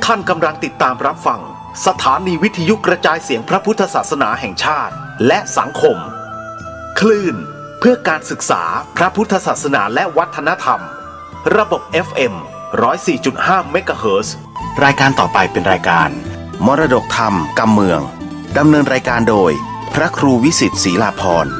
ท่านกำลังติดตามรับฟังสถานีวิทยุกระจายเสียงพระพุทธศาสนาแห่งชาติและสังคมคลื่นเพื่อการศึกษาพระพุทธศาสนาและวัฒนธรรมระบบ FM 104.5 เมกะเฮิรตซ์รายการต่อไปเป็นรายการมรดกธรรมกำเมืองดำเนินรายการโดยพระครูวิสิทธิ์ศรีลาภรณ์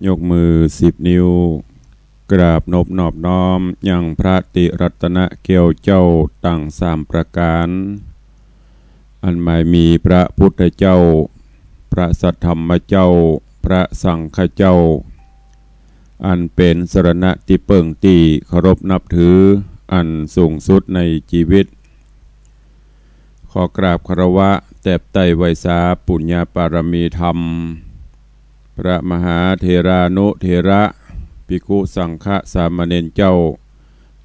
ยกมือ10 นิ้วกราบนบนอบน้อมยังพระติรัตนเกี่ยวเจ้าตั้ง3 ประการอันหมายมีพระพุทธเจ้าพระสัทธรรมเจ้าพระสังฆเจ้า อันเป็นสรณะที่เปิ่งตีเคารพนับถืออันสูงสุดในชีวิตขอกราบคารวะแตบไตไวสาปุญญาปารมีธรรมพระมหาเถรานุเถระภิกขุสังฆสามเณรเจ้า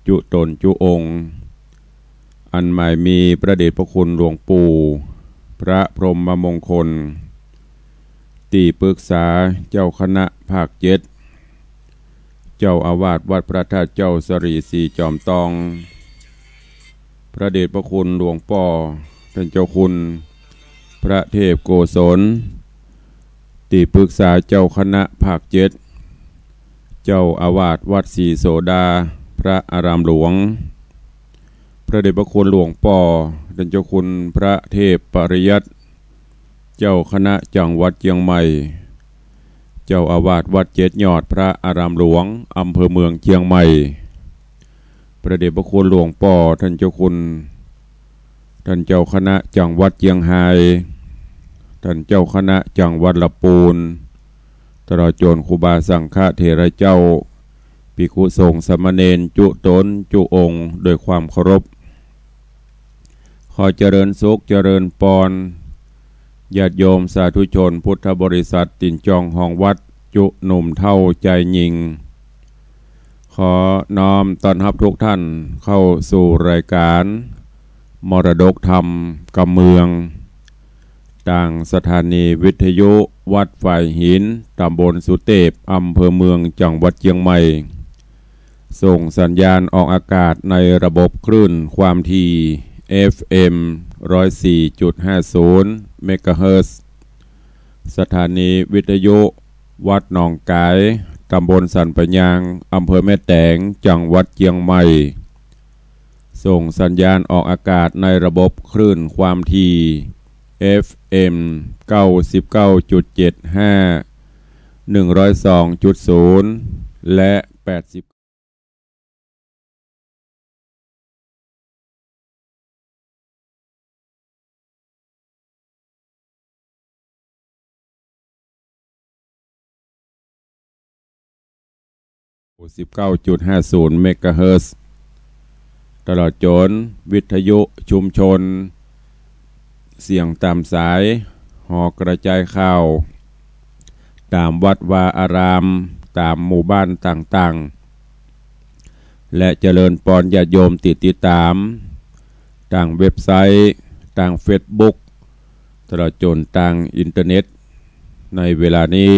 จุตนจุองค์อันหมายมีพระเดชพระคุณหลวงปู่พระพรหมมงคลที่ปรึกษาเจ้าคณะภาค7เจ้าอาวาสวัดพระธาตุเจ้าสรีศรีจอมตองพระเดชพระคุณหลวงป่อท่านเจ้าคุณพระเทพโกศลที่ปรึกษาเจ้าคณะภาค7เจ้าอาวาสวัดศรีโสดาพระอารามหลวงพระเดชพระคุณหลวงป่อท่านเจ้าคุณพระเทพปริยัติเจ้าคณะจังหวัดเชียงใหม่เจ้าอาวาสวัด7ยอดพระอารามหลวงอำเภอเมืองเชียงใหม่พระเดชพระคุณหลวงป่อท่านเจ้าคุณท่านเจ้าคณะจังหวัดเชียงรายท่านเจ้าคณะจังหวัดลำพูนตลอดจนครูบาสังฆเถระเจ้าภิกขุสงฆ์สามเณรจุตนจุองค์โดยความเคารพขอเจริญสุขเจริญปอนญาติโยมสาธุชนพุทธบริษัทตินจองห้องวัดจุหนุ่มเท่าใจยิงขอน้อมต้อนรับทุกท่านเข้าสู่รายการมรดกธรรมกำเมืองต่างสถานีวิทยุวัดฝ่ายหินตำบลสุเทพอำเภอเมืองจังหวัดเชียงใหม่ส่งสัญญาณออกอากาศในระบบคลื่นความถี่ FM 104.50 เมกะเฮิรตซ์สถานีวิทยุวัดหนองกายตำบลสันปะยางอำเภอแม่แตงจังหวัดเชียงใหม่ส่งสัญญาณออกอากาศในระบบคลื่นความถี่ FM 99.75 102.0 และ 8019.50 เมกะเฮิรตซ์ตลอดจนวิทยุชุมชนเสียงตามสายหอกระจายข่าวตามวัดวาอารามตามหมู่บ้านต่างๆและเจริญปอนญาติโยมติดตามทางเว็บไซต์ทางเฟซบุ๊กตลอดจนทางอินเทอร์เน็ตในเวลานี้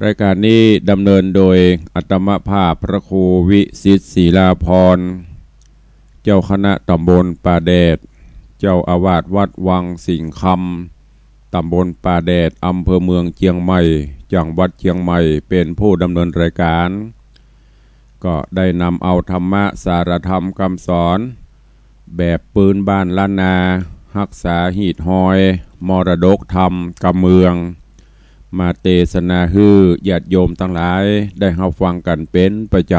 รายการนี้ดำเนินโดยอัตมภาพพระครูวิสิทธิ์ศิลาภรณ์เจ้าคณะตำบลป่าแดดเจ้าอาวาสวัดวังสิงห์คำตำบลป่าแดดอำเภอเมืองเชียงใหม่จังหวัดเชียงใหม่เป็นผู้ดำเนินรายการก็ได้นำเอาธรรมะสารธรรมคำสอนแบบปืนบ้านล้านนารักษาหีดหอยมรดกธรรมกำเมืองมาเทศนาฮือญาติโยมทั้งหลายได้รับฟังกันเป็นประจ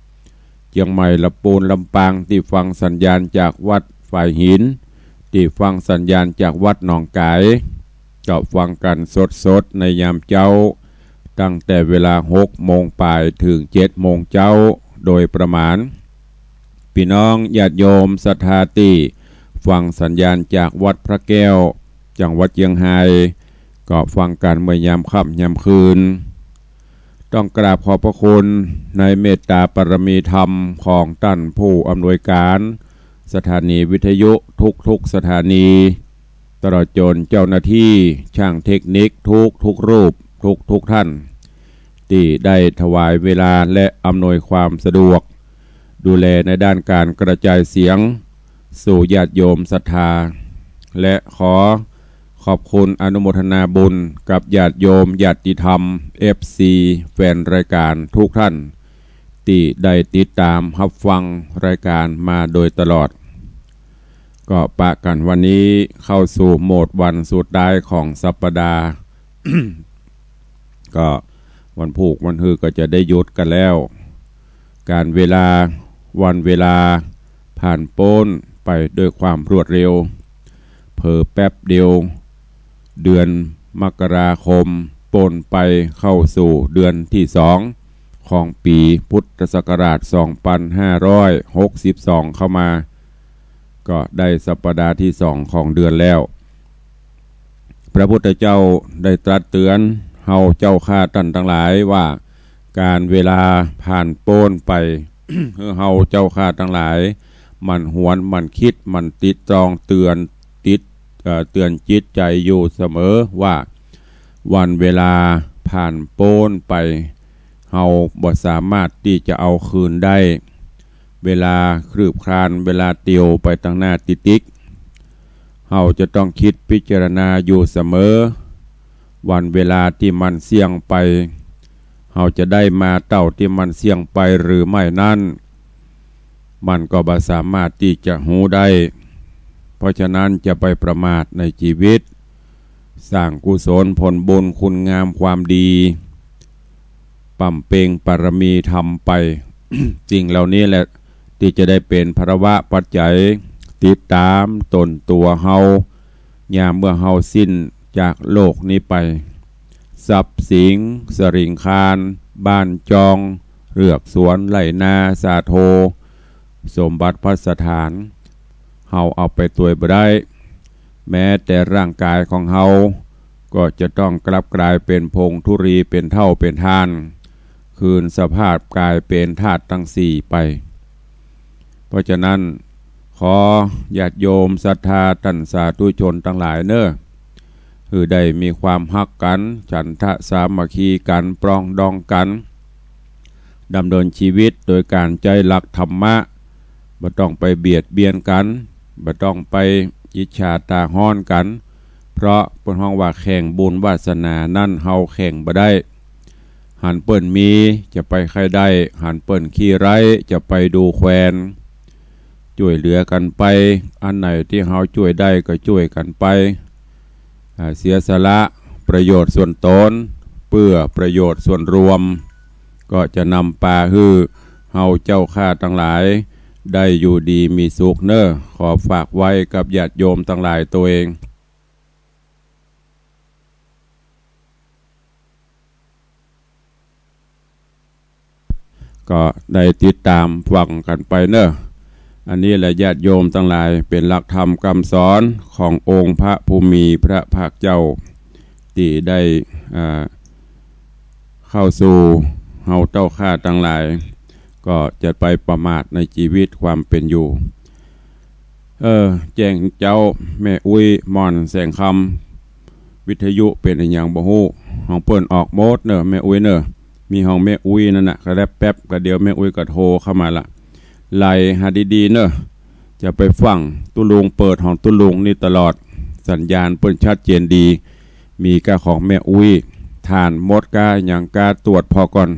ำเชียงใหม่ลำพูนลำปางที่ฟังสัญญาณจากวัดฝ่ายหินที่ฟังสัญญาณจากวัดหนองกายก็ฟังกันสดๆในยามเจ้าตั้งแต่เวลา6 โมงบ่ายถึง7 โมงเจ้าโดยประมาณพี่น้องญาติโยมศรัทธาที่ฟังสัญญาณจากวัดพระแก้วจังหวัดเชียงรายก็ฟังกันเมื่อยามค่ำยามคืนต้องกราบขอบพระคุณในเมตตาปรมีธรรมของท่านผู้อำนวยการสถานีวิทยุทุกสถานีตลอดจนเจ้าหน้าที่ช่างเทคนิคทุกรูปทุกท่านที่ได้ถวายเวลาและอำนวยความสะดวกดูแลในด้านการกระจายเสียงสู่ญาติโยมศรัทธาและขอบคุณอนุโมทนาบุญกับญาติโยมญาติธรรม FC แฟนรายการทุกท่านที่ได้ติดตามรับฟังรายการมาโดยตลอดก็ปะกันวันนี้เข้าสู่โหมดวันสุดท้ายของสัปดาห์ ก็วันพุธวันฮือก็จะได้หยุดกันแล้วการเวลาวันเวลาผ่านโป้นไปด้วยความรวดเร็วเผลอแป๊บเดียวเดือนมกราคม ปนไปเข้าสู่เดือนที่2ของปีพุทธศักราช2562เข้ามาก็ได้สัปดาห์ที่2ของเดือนแล้วพระพุทธเจ้าได้ตรัสเตือนเฮาเจ้าข้าท่านทั้งหลายว่าการเวลาผ่านโป้นไป เฮาเจ้าข้าทั้งหลายมันหวนมันคิดมันติดตรองเตือนจิตใจอยู่เสมอว่าวันเวลาผ่านโป้นไปเฮาบ่สามารถที่จะเอาคืนได้เวลาคลืบคลานเวลาเตียวไปตั้งหน้าติกเฮาจะต้องคิดพิจารณาอยู่เสมอวันเวลาที่มันเสี่ยงไปเฮาจะได้มาเต่าที่มันเสี่ยงไปหรือไม่นั่นมันก็บ่สามารถที่จะหูได้เพราะฉะนั้นจะไปประมาทในชีวิตสร้างกุศลผลบุญคุณงามความดีปั่มเปงปรมีทำไป สิ่งเหล่านี้แหละที่จะได้เป็นภรวะปัจจัยติดตามตนตัวเฮายามเมื่อเฮาสิ้นจากโลกนี้ไปทรัพย์สินสริงคารบ้านจองเรือกสวนไร่นาสาโทสมบัติพัสถานเฮาเอาไปตัวบ่ได้แม้แต่ร่างกายของเฮาก็จะต้องกลับกลายเป็นพงธุรีเป็นเท่าเป็นทานคืนสภาพกลายเป็นธาตุทั้ง4ไปเพราะฉะนั้นขอญาติโยมศรัทธาท่านสาธุชนทั้งหลายเน้อคือได้มีความฮักกันฉันทะสามัคคีกันปรองดองกันดำเนินชีวิตโดยการใจหลักธรรมะบ่ต้องไปเบียดเบียนกันบ่ต้องไปอิจฉาตาฮ้อนกันเพราะเพิ่นฮ้องว่าแข่งบุญวาสนานั่นเฮาแข่งบ่ได้หันเปิ้นมีจะไปใครได้หันเปิ้นขี้ไร้จะไปดูแควนช่วยเหลือกันไปอันไหนที่เฮาช่วยได้ก็ช่วยกันไปเสียสละประโยชน์ส่วนตนเพื่อประโยชน์ส่วนรวมก็จะนำปาฮือเฮาเจ้าข้าทั้งหลายได้อยู่ดีมีสุขเน้อขอฝากไว้กับญาติโยมทั้งหลายตัวเองก็ได้ติดตามฟังกันไปเน้ออันนี้แหละญาติโยมทั้งหลายเป็นหลักธรรมคำสอนขององค์พระภูมิพระภาคเจ้าที่ได้เข้าสู่เฮาเจ้าข้าทั้งหลายก็จะไปประมาทในชีวิตความเป็นอยู่แจ้งเจ้าแม่อุ้ยม่อนแสงคำวิทยุเป็นอย่างบ่ฮู้ห้องเปิ้นออกโมดเนอะแม่อุ้ยเนอะมีห้องแม่อุ้ยนั่นน่ะก็ได้แป๊บก็เดี๋ยวแม่อุ้ยก็โทรเข้ามาละไล่หาดีๆเนอะจะไปฟังตุลุงเปิดห้องตุลุงนี่ตลอดสัญญาณเปิ้นชัดเจนดีมีกาของแม่อุ้ยทานมดกาอย่างกาตรวจพอก่อน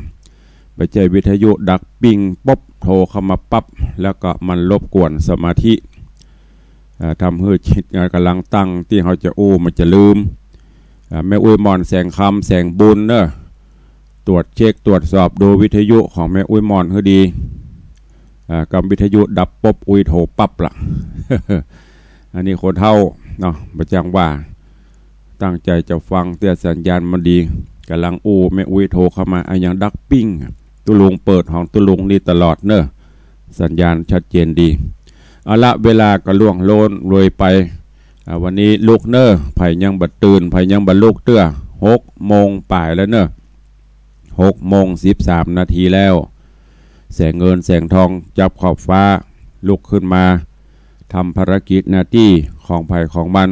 ไปใจวิทยุดักปิ้งป๊บโทรเข้ามาปั๊บแล้วก็มันรบกวนสมาธิทำให้จิตกำลังตั้งที่เขาจะมันจะลืมแม่อุ้ยมอนแสงคำแสงบุญเนอะตรวจเช็คตรวจสอบดูวิทยุของแม่อุ้ยมอนให้ดีกับวิทยุดับป๊บอุ้ยโทรปั๊บละ อันนี้คนเท่าเนาะประจังว่าตั้งใจจะฟังแต่สัญญาณมันดีกำลังแม่อุ้ยโทรเข้ามาอย่างดักปิ้งตุลุงเปิดห้องตุลุงนี่ตลอดเนอะสัญญาณชัดเจนดีเอาละเวลาก็ล่วงโลนรวยไปวันนี้ลูกเนอะไผ่ยังบัดตื่นไผ่ยังบัดลูกเตื้อ6 โมงป่ายแล้วเนอะ6:13 นาทีแล้วแสงเงินแสงทองจับขอบฟ้าลุกขึ้นมาทำภารกิจหน้าที่ของไผ่ของมัน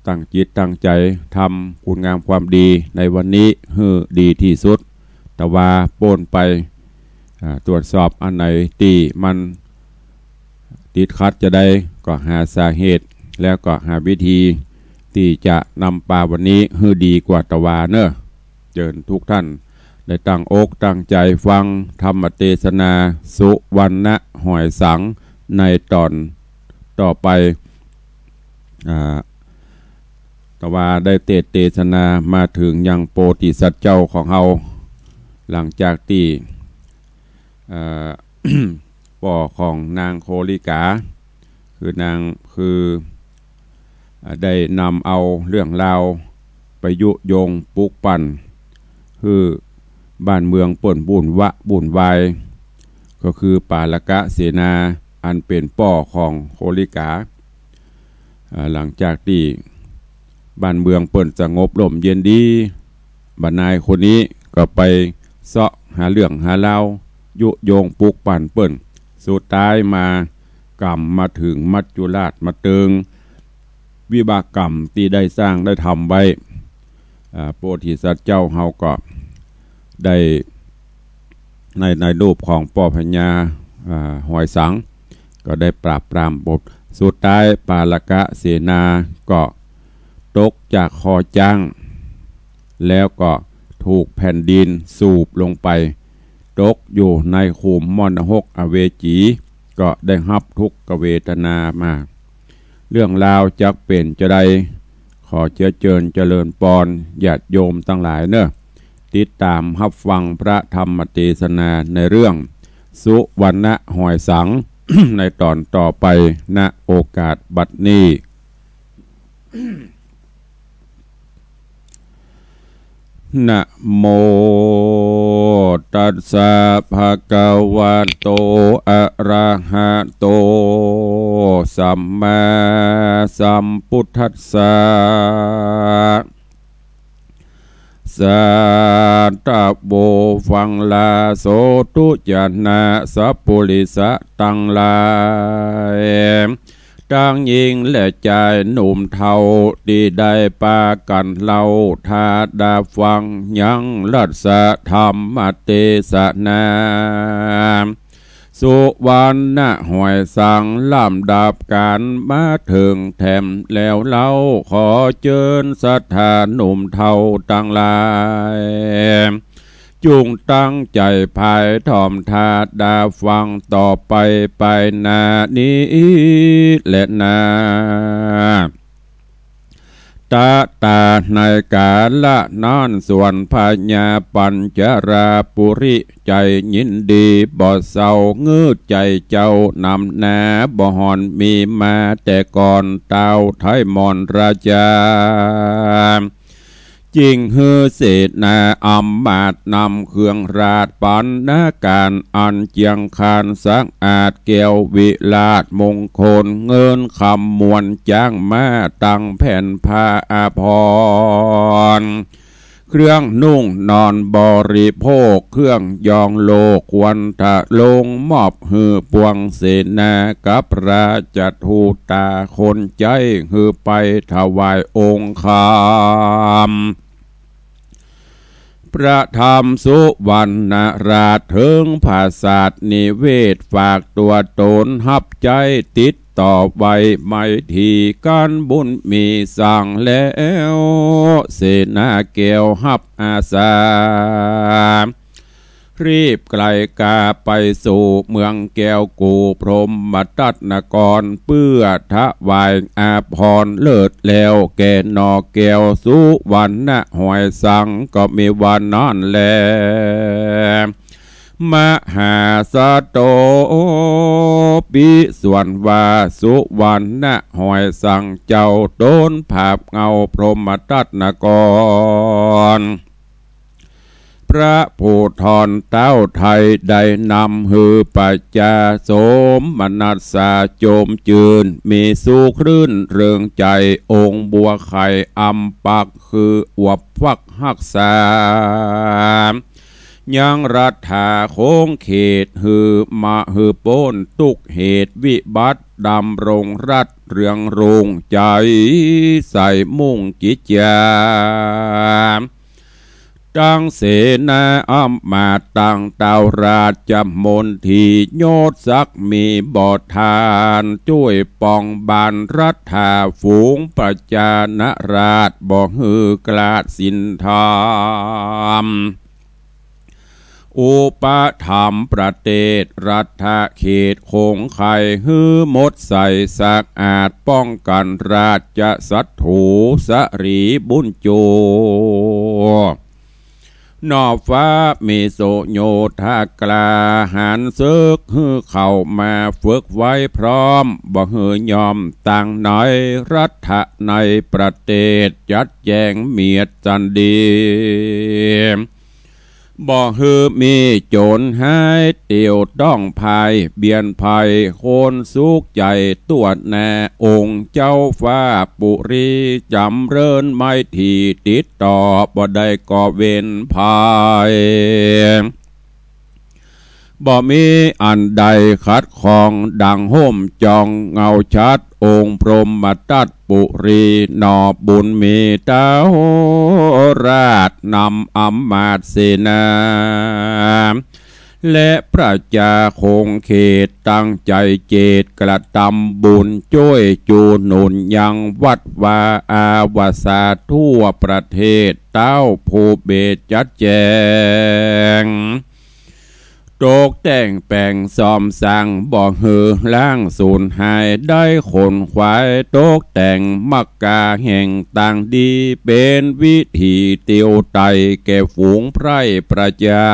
ตั้งจิตตั้งใจทำคุณงามความดีในวันนี้ให้ดีที่สุดแต่ว่าโป้นไปตรวจสอบอันไหนที่มันติดขัดจะได้ก็หาสาเหตุแล้วก็หาวิธีที่จะนำปาวันนี้ให้ดีกว่าตะวาเนอะเชิญทุกท่านได้ตั้งอกตั้งใจฟังธรรมเทศนาสุวรรณหอยสังในตอนต่อไปแต่ว่าได้เทศนามาถึงยังโพธิสัตว์เจ้าของเฮาหลังจากที่ป่อของนางโคลิกาคือนางได้นำเอาเรื่องราว ไปยุยงปลุกปั่นคือบ้านเมืองป่นบุ่นวายก็คือปาลกะเสนาอันเป็นป่อของโคลิกาหลังจากที่บ้านเมืองเปิ่นสงบร่มเย็นดีบรรนายคนนี้ก็ไปเสาะหาเรื่องหาเล่ายุโยงปลุกปั่นเปิ่นสุดท้ายมากรรมมาถึงมัจจุราชมาเติงวิบากกรรมที่ได้สร้างได้ทำไว้โพธิสัตว์เจ้าเฮาก็ได้ในรูปของป่อพญาหอยสังก็ได้ปราบปรามบทสุดท้ายปาลกะเสนาก็ตกจากคอจ้างแล้วก็ถูกแผ่นดินสูบลงไปตกอยู่ในขุมมรณหกอเวจีก็ได้รับทุกขเวทนามาเรื่องราวจักเป็นจะได้ขอเจริญปอนญาติโยมทั้งหลายเนอะติดตามรับฟังพระธรรมเทศนาในเรื่องสุวรรณหอยสัง ในตอนต่อไปณโอกาสบัดนี้ นะโมตัสสะภะคะวะโตอะระหะโตสัมมาสัมพุทธัสสะสัตตะโบฟังลาโสตุจนะสัพพุริสะตังลายตั้งยิงและใจหนุ่มเทาที่ได้ปากันเล่าทาดาฟังยังรัศธรรมเทศนาสุวรรณหอยสังลำดับการมาถึงแถมแล้วเล่าขอเชิญศรัทธาหนุ่มเทาตั้งหลายจุงตั้งใจภายถ่อมทาดาฟังต่อไปนานี้และนาตาในกาละนอนส่วนพญาปัญจราปุริใจยินดีบ่เศร้าเงื้อใจเจ้านำนาบ่หอนมีมาแต่ก่อนเต้าไทยมอนราชาจริงเฮือเศษนาอำมาตนำเครื่องราชปันนาการอันเจียงคานสังอาจแก้ววิลาศมงคลเงินคำมวลจ้างมาตั้งแผ่นผ้าอาภรณ์เครื่องนุ่งนอนบริโภคเครื่องยองโลกควรทะลงมอบหือปวงเสนากับราชทูตาคนใจหือไปถวายองค์คามพระธรรมสุวรรณราชถึงภาษาสนิเวศฝากตัวตนหับใจติดต่อไว้ไม่ทีการบุญมีสั่งแล้วเสนาแก้วหับอาสารีบไกลกาไปสู่เมืองแก้วกูพรหมทัตนกรเพื่อถวายอาภรณ์เลิศแล้วแก่นอแก้วสุวรรณหอยสังก็มีวันนอนแลมหาสะโตปิส่วนวาสุวรรณหอยสังเจ้าโดนภาพเงาพรหมทัตนกรพระผู้ทอนเต้าไทยได้นำหือปัจจาโสมมนัสสาโจมจืนมีสู้คลื่นเริงใจองค์บัวไข่อัมปักคืออวบฟักหักษายังรัฐาโค้งเขตหือมาหือโป้นตุกเหตุวิบัติดำรงรัฐเรืองรงใจใส่มุ่งกิจจาตั้งเสนาอัมมาตั้งเต่าราชมนทีโยศศักมีบอทานช่วยป้องบานรัฐาฝูงประจานราชบ่ฮือกลาดสินธรรมอุปธรรมประเทศรัฐเขตคงไข่ฮือมดใส่สักอาจป้องกันราชสัตถูสรีบุญโจ นอฟ้ามีโสโยธากลาหารซึกฮือเข้ามาฝึกไว้พร้อมบ่ฮือยอมต่างในรัฐะในประเทศจัดแจงเมียดจันดีบ่ฮือมีโจรหายเตียวต้องภายเบียนภัยโคนสุกใจตัวแน่องค์เจ้าฟ้าปุรีจำเริญไม่ที่ติดต่อบ่ได้ก่อเวรภัยบ่มีอันใดขัดข้องดังห่มจองเงาชัดองค์พรหมตัดปุรีนอบุญมีเต้าราชนำอำมาตย์เสนาและพระจาคงเขตตั้งใจเจตกระทำบุญช่วยจูหนุนยังวัดวาอาวาสาทั่วประเทศเต้าภูเบศจัดแจงโตกแต่งแปลงซ่อมสร้างบ่ฮือล้างสูญหายได้ขนควายโตกแต่งมักกาแห่งต่างดีเป็นวิถีเตียวไตแก่ฝูงไพร่ประจา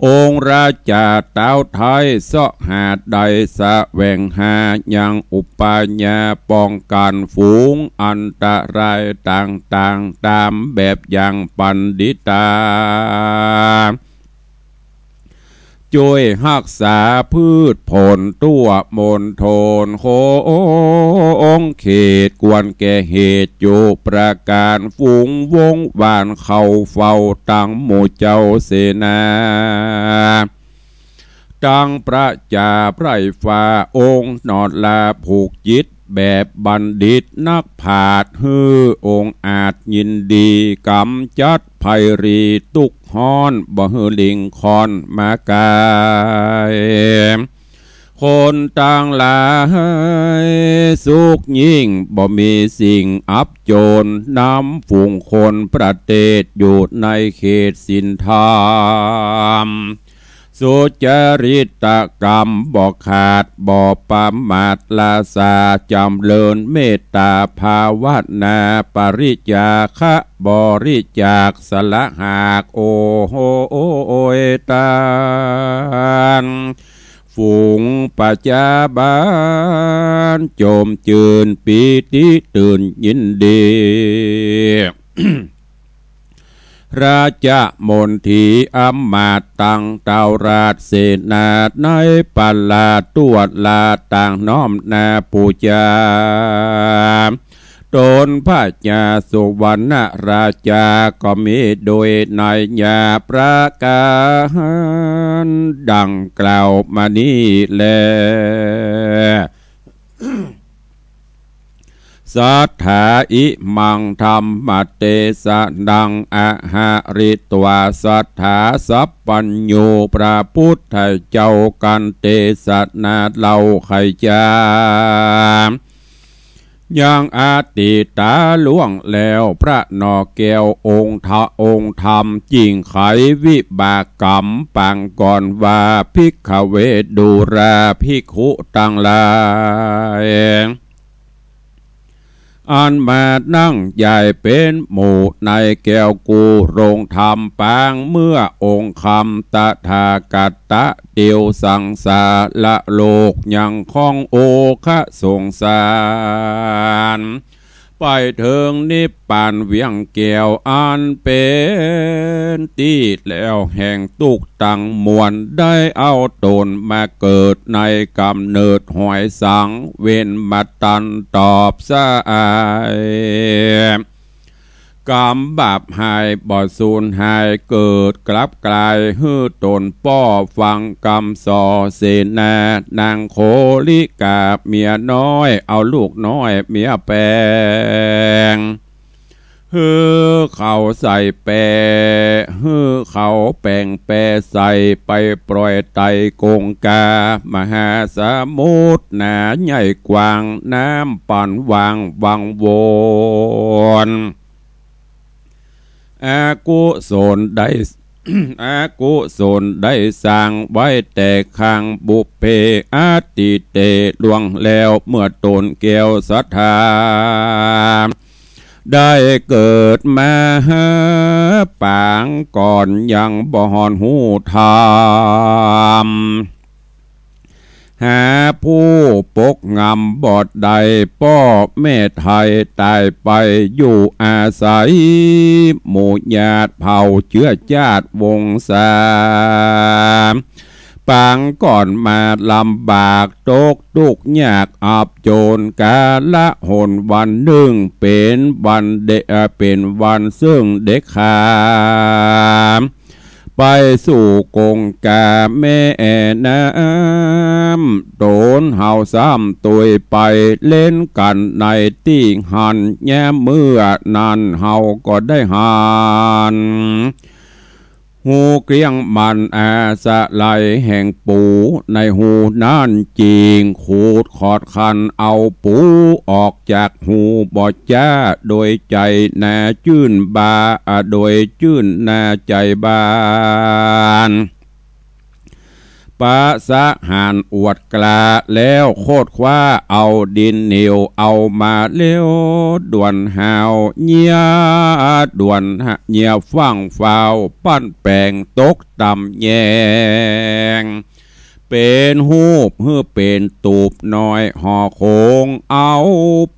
องค์ราชาเต้าไทยเสาะหาดใดสะแหวงหายังอุปาญาป้องกันฝูงอันตรายต่างๆตามแบบอย่างปันดิตาช่วยรักษาพืชผลตัวมณฑลโคองเขตกวนแก่เหตุอยู่ประการฝูงวงวานเข้าเฝ้าตั้งหมู่เจ้าเสนาตั้งพระจาไพร่ฟ้าองค์นอดลาผูกจิตแบบบัณฑิตนักผาดฮือองค์อาจยินดีกำจัดภัยรีตุกฮ้อนบ่ฮือลิงคอนมากายคนต่างหลายสุขยิ่งบ่มีสิ่งอับโจรนำฝูงคนประเทศอยู่ในเขตสินธรรมสุจริตกรรมบ่ขาดบ่ประมาทลาสาจำเลินเมตตาภาวนาปริจาคะบริจาคสละหากโอโหโอยตานฝูงประจาบานโจมจืนปีติตื่นยินดี ราชมนทีอำมาตย์ตั้งเต้าราชเสนาในปัลลาตวดลาต่างน้อมนาปูจาตนพระญาสุวรรณราชาก็มีโดยนายญาประการดังกล่าวมานี้แลสัทธาอิมังธรรมเตสะดังอาหาริตวาสัทธาสัพปัญโยพระพุทธเจ้ากันเตสะนาเล่าไขจายังอาติตาล่วงแล้วพระนอแก้วองค์ธรรมจริงไขวิบากกรรมปังก่อนว่าภิกขเวดูราภิกขุตั้งหลายอันมานั่งใหญ่เป็นหมู่ในแก้วกูโรงธรรมปางเมื่อองค์คำตถากัตตะเตียวสังสาละโลกยังคล้องโอคะสงสารไปถึงนิพพานเวียงแก้วอันเป็นตีแล้วแห่งตุกตังมวลได้เอาตนมาเกิดในกำเนิดหอยสังเว้นมาตันตอบสายกรรมบาปหายบ่สูญหายเกิดกลับกลายฮื้อตนป้อฟังกรรมสอเสนานางโคลิกาเมียน้อยเอาลูกน้อยเมียแปงฮื้อเขาใส่แปฮื้อเขาแป่งแปใส่ไปปล่อยไตกงกามหาสมุทรหนาใหญ่กว้างน้ำปั่นวางวังวนอากุศลได้ อากุศลได้สร้างไว้แต่ข้างบุพเพอาติเตล่วงแล้วเมื่อตนแก้วศรัทธา ได้เกิดมาปางก่อนยังบ่ฮอนหูธรรมหาผู้ปกงำบอดใดป้อแม่ไทยตายไปอยู่อาศัยหมู่ญาติเผ่าเชื้อชาติวงศาปางก่อนมาลำบากตกทุกข์ยากอับโจรกาละหนวันหนึ่งเป็นวันเป็นวันซึ่งเด็กขาไปสู่กงกาแม่น้ำโดนเฮาซ้ำตุยไปเล่นกันในที่หันแย่เมื่อนั้นเฮาก็ได้หันหูเกลียงมันอาสะไหลแห่งปูในหูนั่นจริงขูดขอดคันเอาปูออกจากหูบอดจ้าโดยใจนาจื่นบาโดยจื่นนาใจบานปะสะหานอวดกลาแล้วโคตรคว้าเอาดินเหนียวเอามาเลี้ยวด่วนหาวเงียด่วนเงียฟังฟาวปั้นแปลงตกต่ำแยงเป็นหูบเพื่อเป็นตูบน้อยห่อโคงเอา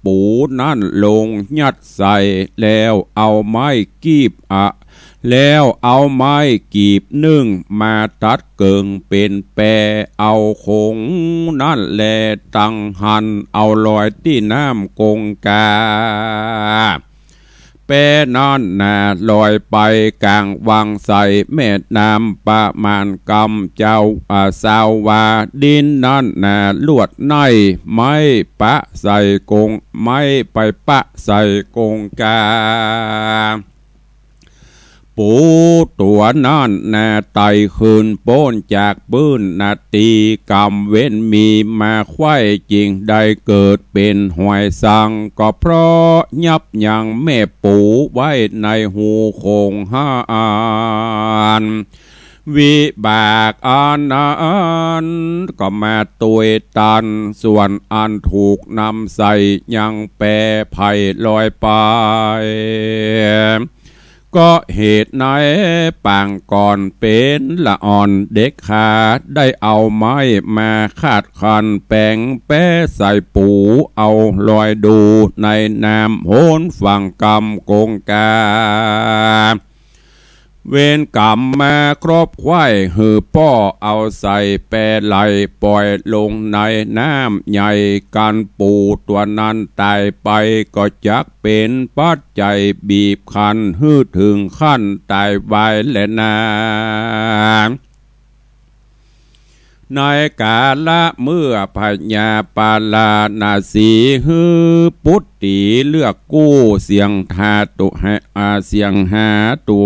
ปูนั่นลงยัดใส่แล้วเอาไม้กีบแล้วเอาไม้กีบนึ่งมาตัดเกิงเป็นแปรเอาคงนั่นแลตังหันเอาลอยที่น้ำกงกาแปรนั่นน่ะลอยไปกลางวังใส่แม่น้ำประมาณกำเจ้าสาววาดินนั่นน่ะลวดในไม้ปะใส่กงไม้ไปปะใส่กงกาปูตัวนั่นนาไตคืนโป้นจากปื้นนาตีกำเว้นมีมาไข่จริงได้เกิดเป็นหอยสังก็เพราะยับยั้งแม่ปูไว้ในหูโคงห้านวิบากอันนั้นก็มาตุยตันส่วนอันถูกนำใส่ยังแปรไผ่ลอยไปก็เหตุไหนปางก่อนเป็นละอ่อนเด็กขาได้เอาไม้มาคาดคันแปงแป้ใส่ปูเอาลอยดูในน้ำโหนฝั่งกำกงกาเวรกรรมมาครบควายหือป้อเอาใส่แปรไหลปล่อยลงในน้ำใหญ่กันปูตัวนั้นตายไปก็จักเป็นปัจจัยบีบคันหื้อถึงขั้นตายไว้และนาในกาละเมื่อพญาปาลานาสีฮือปุตติเลือกกู้เสียงทาตุเสียงหาตุ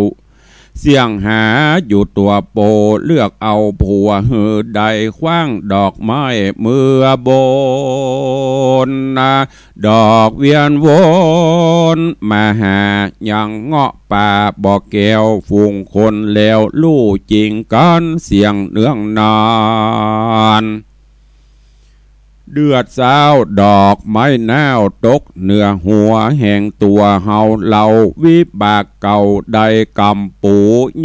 เสียงหาอยู่ตัวโปเลือกเอาผัวหือใดคว้างดอกไม้เมื่อบนดอกเวียนวนมาหายังเงาะป่าบอกแก้วฝูงคนแล้วลู่จริงกันเสียงเนื่องนานเดือดสาวดอกไม้แนวตกเนื้อหัวแห่งตัวเฮาเหล่าวิบากเก่าใดกำปู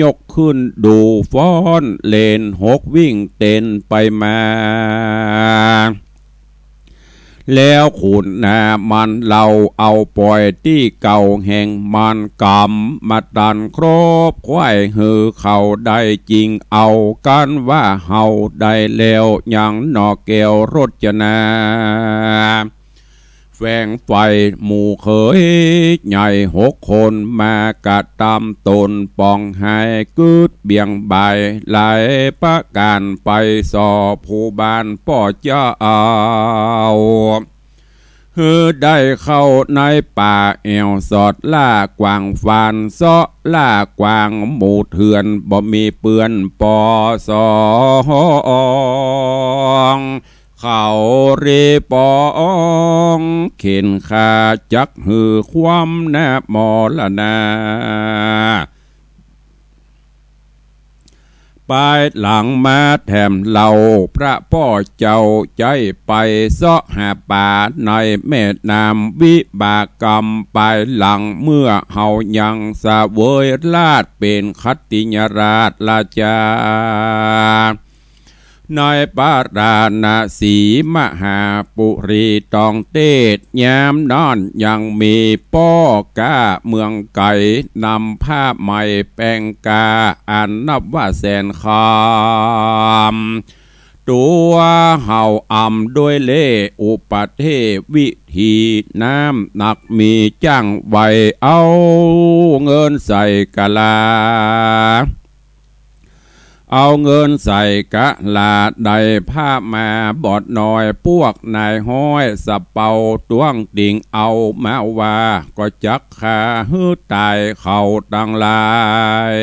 ยกขึ้นดูฟ้อนเลนหกวิ่งเต้นไปมาแล้วขุนนามันเราเอาปล่อยที่เก่าแห่งมันกำมาดันครบควายหือเขาได้จริงเอากันว่าเฮาได้แล้วยังนอแก้วรจนาแฝงไฟหมู่เคยใหญ่6 คนมากระตำตนปองหายกึดเบี่ยงใบหลายประการไปสอบผู้บ้านป่อเจ้าได้เข้าในป่าแอวสอดล่ากวางฟานเซาะล่ากวางหมู่เถื่อนบ่มีเปื้อนปอสองเขาเรปองเข็นขาจักหือความแนบมอละนา ไปหลังมาแถมเหล่าพระพ่อเจ้าใจไปเสาะหาป่าในแม่น้ำวิบากกรรมไปหลังเมื่อเฮายังสะเวยราชเป็นคัตติยราชราชานายปาราณสีมหาปุรีตองเตศยามนอนยังมีป้อกาเมืองไก่นำผ้าใหม่แปลงกาอันนับว่าแสนคำตัวเห่าอ่ำด้วยเล่อุปเทวิธีน้ำหนักมีจ้างไว้เอาเงินใส่กะลาเอาเงินใส่กะลาได้ผ้ามาบอดหน่อยพวกนายห้อยสะเป่าตวงดิ่งเอามาว่าก็จักขาฮื้อตายเขาดังลาย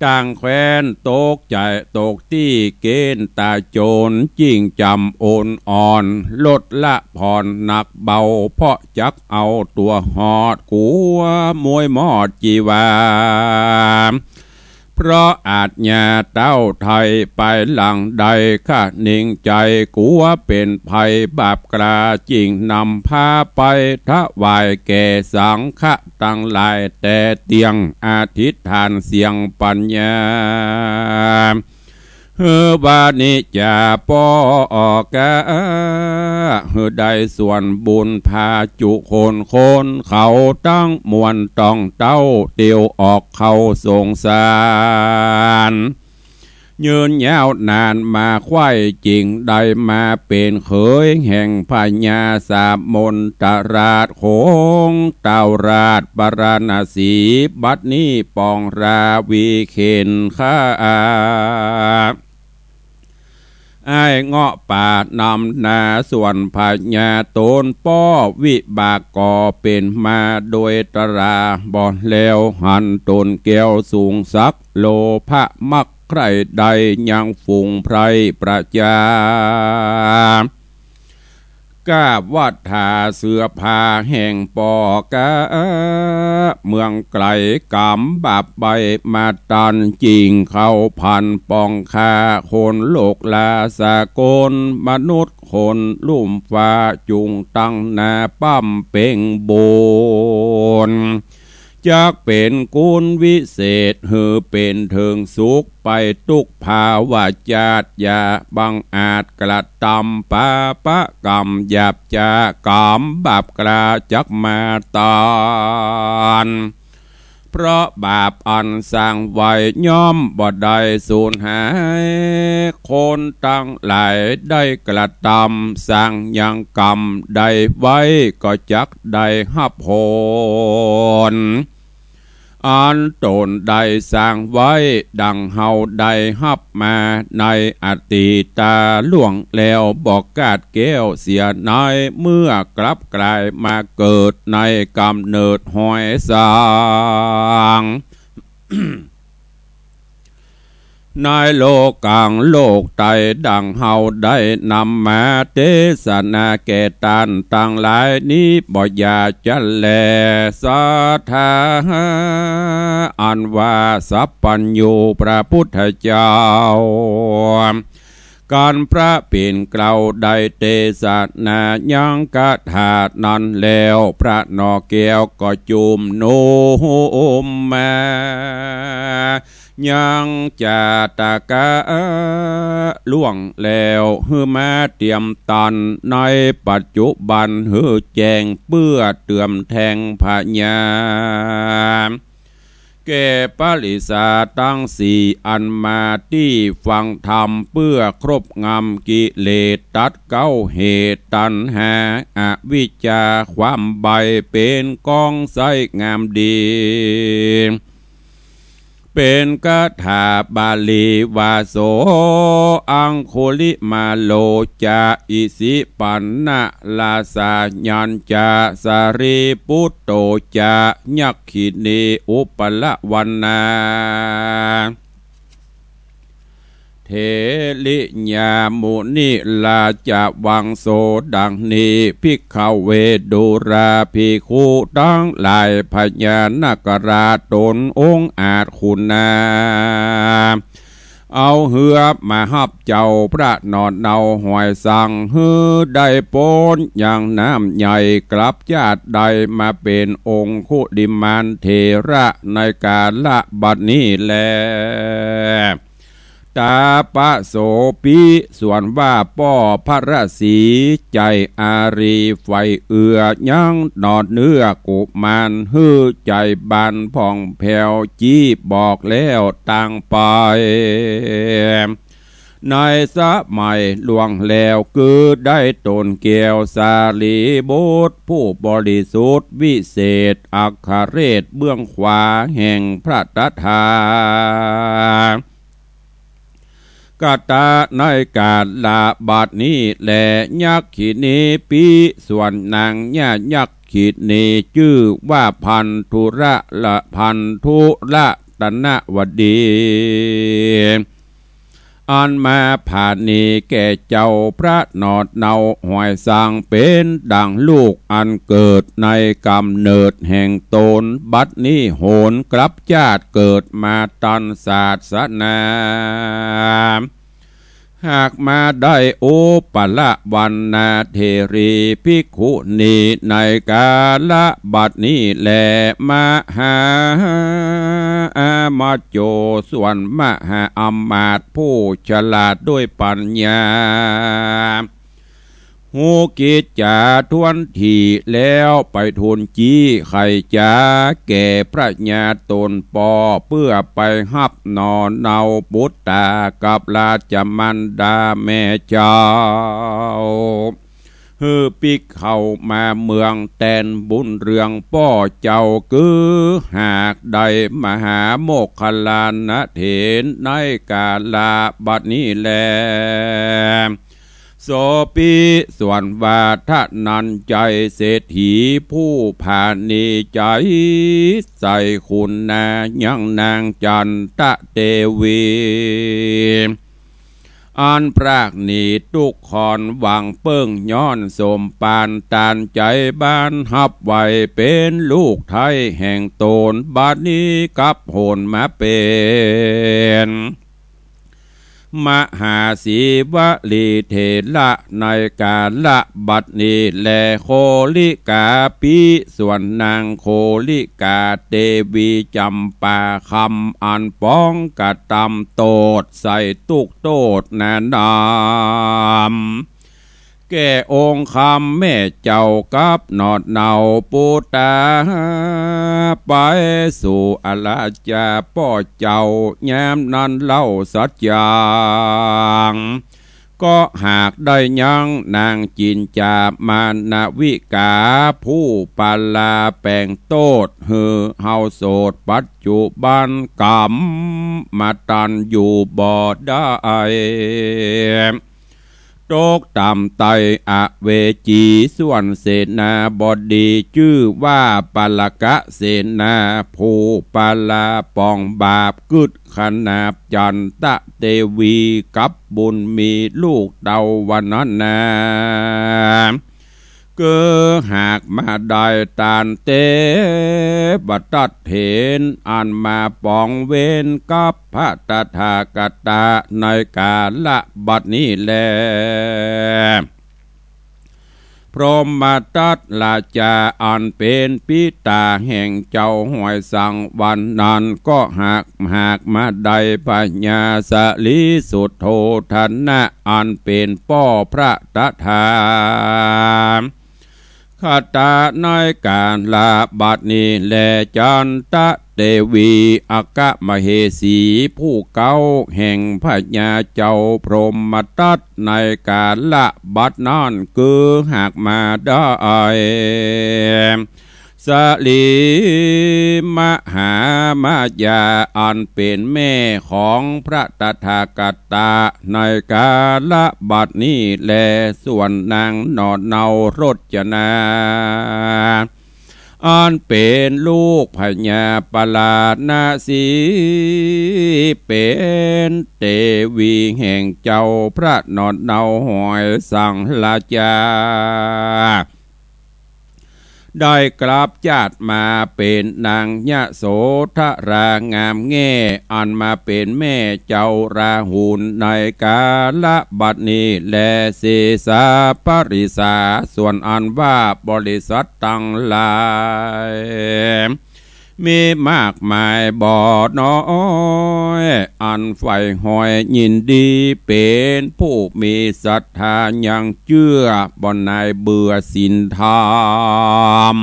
ต่างแคว้นตกใจตกที่เกณฑ์ตาโจรยิ่งจำโอนอ่อนลดละผ่อนหนักเบาเพราะจักเอาตัวหอดกัวมวยมอดจีวาเพราะอาจญาเต้าไทยไปหลังใดข้านิ่งใจกัวเป็นภัยบาปกราจริงนำพาไปถวายแก่สังฆะตั้งหลายแต่เตียงอาทิตฐานเสียงปัญญาเฮบานิจาปอกะเฮได้ส่วนบุญพาจุคนเขาตั้งมวลต้องเต้าเตียวออกเขาสงสารยืนยาวนานมาควายจริงได้มาเป็นเขยแห่งพญาสามมนตราชโขงเต่าราชปราณสีบัดนี้ปองราวีเข็นข้าไอ้เงาะป่านำนาส่วนพญาโตนป้อวิบากก่อเป็นมาโดยตราบ่อแล้วหันตนแก้วสูงสักโลภะมักใครใดยังฝูงไพรประจากาบวัดถาเสือพาแห่งปอกะเมืองไกลกำบาบใบมาตันจริงเข้าพันปองคาคนโลกลาสากลมนุษย์คนลุ่มฟ้าจุงตั้งนาปั้มเป่งโบนจากเป็นกุลวิเศษหือเป็นเถิงสุขไปตุกภาวะจาดยาบังอาจกระตำปาปะกรรมหยาบจากรรมบาปกราจักมาตานเพราะบาปอันสร้างไว้ย่อมบ่ได้สูญหายคนตั้งหลายได้กระทำสร้างยังกรรมได้ไว้ก็จักได้หับโหนอันตนได้สร้างไว้ดังเฮาได้หับมาในอดีตาล่วงแล้วบอกกาดแก้วเสียในเมื่อกลับกลายมาเกิดในกำเนิดหอยสาง ในโลกังโลกไตดังเฮาได้นำมาเทศนาแก่ตันตั้งหลายนี้บ่อยาจะแลสาธาอันว่าสัพพัญญูพระพุทธเจ้าการพระเป็นกล่าวได้เทศนายังกะถานั้นแล้วพระนอแก้วก็จุมโนมมายังจะตะกะล่วงแล้วฮือมาเตรียมตันในปัจจุบันฮือแจงเปื้อเตื่อมแทงพญาแก่ปริสาตั้งสี่อันมาที่ฟังธรรมเพื่อครบงำกิเลสตัดเก้าเหตุตัณหาอวิชชาความใบเป็นกองไสงามดีเป็นคาถาบาลีวาโสอังคุลิมาโลจาอิสิปันนะลาสาญัญจาสารีปุตโตจายักขินีอุปละวันนา เทลิญามุนิลาจะวังโสดังนี้ภิกขเวดุราภิกขุทั้งหลายพญานาคราชตนองค์อาจคุณนาเอาเหือมาฮับเจ้าพระนอนเนาหอยสั่งฮือได้ปนอย่างน้ำใหญ่กลับญาติใดมาเป็นองค์คุดิมานเถระในกาลบัดนี้แลตาปะโสปิส่วนว่าป้อพระราศีใจอารีไฟเอือยังนอดเนื้อกุมารฮือใจบานผ่องแผ่วจี้บอกแล้วต่างไปในสมัยหลวงแล้วคือได้ตนเกี่ยวสาลีบุตรผู้บริสุทธิ์วิเศษอัครเรศเบื้องขวาแห่งพระตถากตาในการลาบาดนี้แลยักษ์ขีนีปีส่วนนางยักษ์ขีนีชื่อว่าพันธุระละพันธุระตนะวดีอันมาผ่านนี้แก่เจ้าพระนอดเนาหอยสร้างเป็นดังลูกอันเกิดในกำเนิดแห่งตนบัดนี้โหนกลับญาติเกิดมาตันศาสนาหากมาได้โอปละวันนาเทรีภิกขุนีในกาละบัดนี้แลมหาอามาโจส่วนมหาอมาตย์ผู้ฉลาดด้วยปัญญาหูกิจจาทวนทีแล้วไปทูลจี้ไข่จ้าแก่พระญาตนปอเพื่อไปฮับนอนเนาบุตตากับราชมันดาแม่เจ้าฮือปิกเข้ามาเมืองแตนบุญเรืองป้อเจ้าคือหากใดมหาโมคคลานะเถนในกาลาบัดนี้แลโสปิส่วนวาทะนันใจเศรษฐีผู้ผ่านนิใจใส่คุณนายังนางจันตะเตวีอันปรากนีทุกขอนหวังเปิ้งย้อนสมปานตานใจบ้านฮับไว้เป็นลูกไทยแห่งตนบัดนี้กับโหนมาเป็นมหาศีวลีเถระในกาละบัดนี้แลโคลิกาปิส่วนนางโคลิกาเตวีจำปาคำอันป้องกะตำโตดใส่ตุกโตดนานามแก่องค์คำแม่เจ้ากับนอดเนาปูตาไปสู่อลาจาป้อเจ้าแย้มนั้นเล่าสัจจางก็หากได้ยังนางจินจามานาวิกาผู้ปาลาแปลงโตดฮือเฮาโสดปัจจุบันกรรมมาตันอยู่บ่ได้ตกต่ำไตอเวจีส่วนเสนาบดีชื่อว่าปาลกะเสนาผู้ปาลาปองบาปกึดขนาบจันตะเตวีกับบุญมีลูกเดาวันนั้นนาเกือหากมาได้ตานเตบัตัดเห็นอันมาปองเวนกับพระตถาคตในกาละบัดนี้แลพรหมทัตราชาอันเป็นปิตาแห่งเจ้าหอยสังวันนั้นก็หากมาได้ปัญญาสลีสุดโทธนะอันเป็นป้อพระตถาคตาในการลาบัดนี้แลจันตะเตวีอัคมเหสีผู้เก่าแห่งพญาเจ้าพรหมทัตในการละบัดนั้นคือหากมาได้สลีมหามายาอันเป็นแม่ของพระตถาคตในกาลบัดนี้แลส่วนนางนอดเนารจนา อันเป็นลูกพญาปลาดนาสีเป็นเตวีแห่งเจ้าพระนอนเนาหอยสังลาจาได้กลับจาดมาเป็นนางยะโสธรางามแง่อันมาเป็นแม่เจ้าราหุลในกาลบัดนี้และเสสาปริสาส่วนอันว่าบริษัทตั้งหลายมีมากมายบ่อน้อยอันไฟหอยยินดีเป็นผู้มีศรัทธายังเชื่อบ่นายเบื่อสินธรรม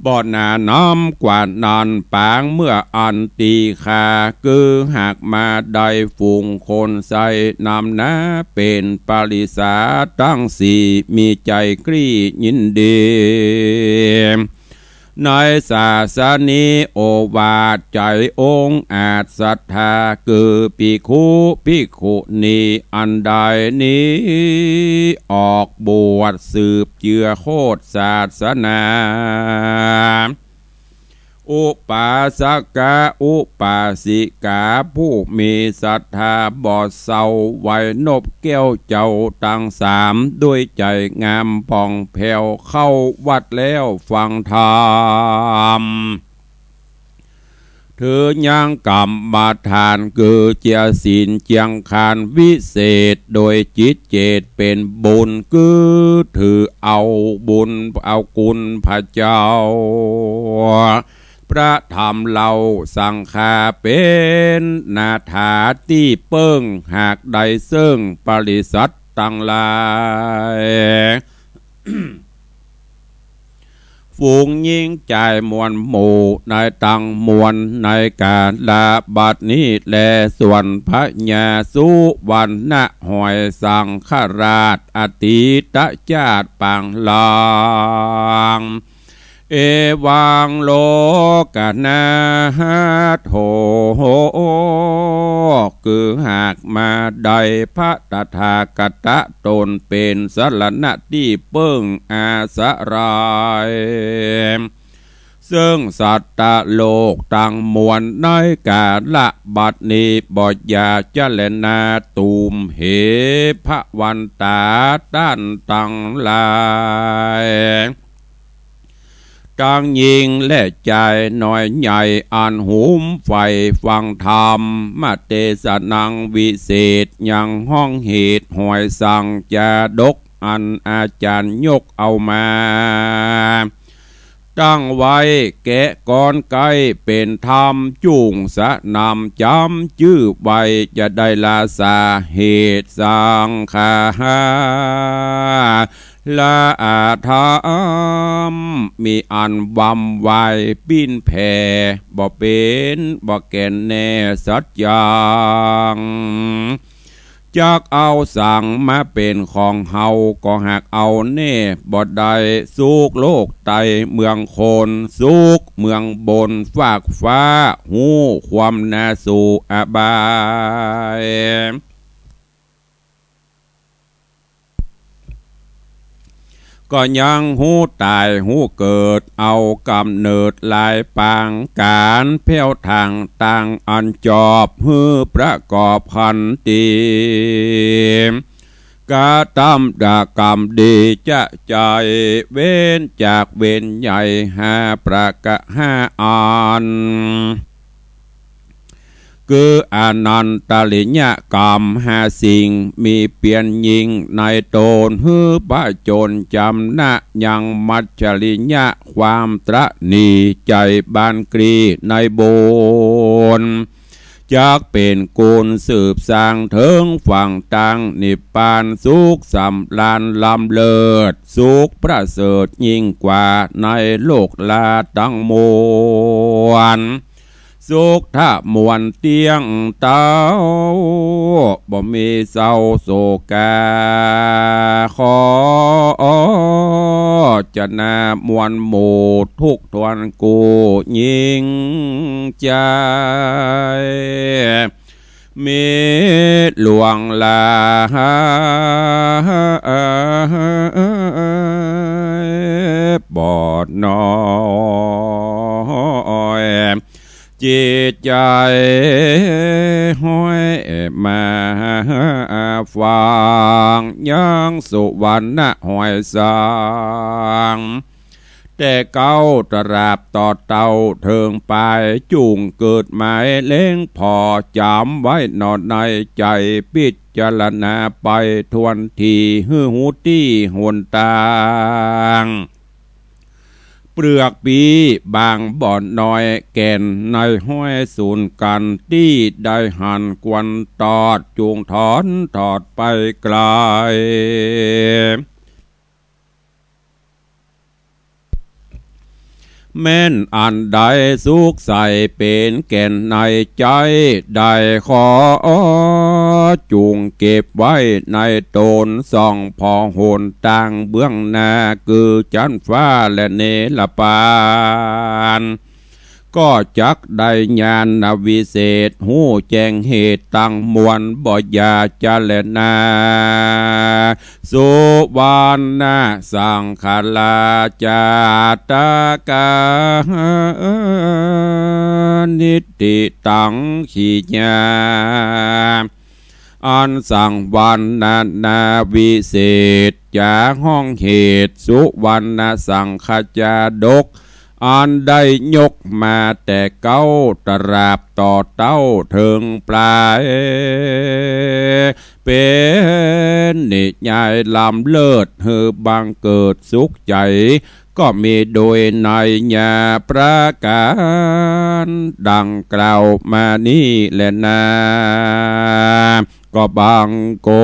บ่อนาน้ำกว่านันปางเมื่ออันตีขาคือหากมาได้ฝูงคนใส่นำนะเป็นปริสาตั้งสี่มีใจกรี้ยินดีในศาสนีโอวาทใจองค์อาจศรัทธาคือภิกขุนีอันใดนี้ออกบวชสืบเจือโคตรศาสนาอุปาสกะอุปาสิกาผู้มีศรัทธาบ่เศร้าไวนบแก้วเจ้าตั้งสามด้วยใจงามผ่องแผ้วเข้าวัดแล้วฟังธรรมเธอยังกรรมฐานคือเจียศีลเจียงคานวิเศษโดยจิตเจตเป็นบุญคือถือเอาบุญเอาคุณพระเจ้าพระธรรมเราสังฆาเป็นนาถาที่เปิ้งหากใดซึ่งปริสัทตั้งหลายฝูงยิ่งใจมวลหมู่ในตังมวลในการลาบัดนี้แลส่วนพระญาสุวรรณหอยสังฆราชอติตจาตปังลางเอวังโลกนาโถคือหากมาได้พระตถาคตตนเป็นสรณะที่เปิ้งอาสรายซึ่งสัตตโลกตั้งมวลในกาลบัดนี้บ่อยาจะเลนาตูมเหพระวันตาด้านตั้งหลายกลางยิงและใจหน่อยใหญ่อ่านหุมไฟฟังธรรมมาเตสนังวิเศษยังห้องเหตุหอยสั่งจะดกอันอาจารย์ยกเอามาตั้งไว้แกะก้อนไก่เป็นธรรมจุงสะนำจำชื่อไว้จะได้ลาสาเหตุสังฆาลาอาธรรมมีอันวำไวปิ้นแผ่บ่เป็นบ่แก่นแน่สัจยังจากเอาสั่งมาเป็นของเฮาก็หากเอาเน่บ่ได้สุกโลกไตเมืองคนสุกเมืองบนฟากฟ้าหูความน่าสู่อบายก็ยังหูตายหูเกิดเอากำเนิดลายปางการเพี้ยวทางต่างอันจอบฮือประกอบพันตีกาตำดากรรมดีจะใจเว้นจากเว้นใหญ่หาประกะห้าอันคืออนันตลิญะกรรมหาสิ่งมีเปลี่ยนยิงในโตนฮือปะจนจำนะยังมัจจริญะความตระหนีใจบานกรีในโบนจากเป็นกูลสืบสร้างเถิงฝั่งตังนิพพานสุขสำลานลำเลิศสุขประเสริฐยิ่งกว่าในโลกลาตั้งมวลสุขถ้ามวลเตียงเต้าบ่มีเศร้าโศกาขอจะนามวลหมู่ทุกทวนกูยิ่งใจมีหลวงลาบ่ บ่น้อยจิตใจห้อยมาฟังยังสุวรรณห้อยสางแต่เก้าตราบต่อเต่าเทิงไปจุงเกิดหมายเล้งพอจำไว้นอนในใจพิจารณาไปทวนทีหื้อหูตี้หวนตางเปลือกปีบางบ่อนน้อยแก่นในห้อยสูนกันที่ได้หันกวนตอดจูงถอนถอดไปไกลแม่นอันใดสุขใส่เป็นแก่นในใจได้ขอจูงเก็บไว้ในตนส่องพอโหนต่างเบื้องหน้าคือจันฟ้าและเนรปานก็จักได้ญาณวิเศษหูแจ้งเหตุตั้งมวลบ่ยาจะเลนาสุวรรณสังขลาจาตกานิติตังขีญาอันสังวันนาวิเศษจากห้องเหตุสุวรรณสังขจาดกอันได้ยกมาแต่เก้าตราบต่อเต้าเทิงปลายเป็นนิยายลำเลิศเฮือบังเกิดสุขใจก็มีโดยในญาประการดังกล่าวมานี้แหละนาก็บังกร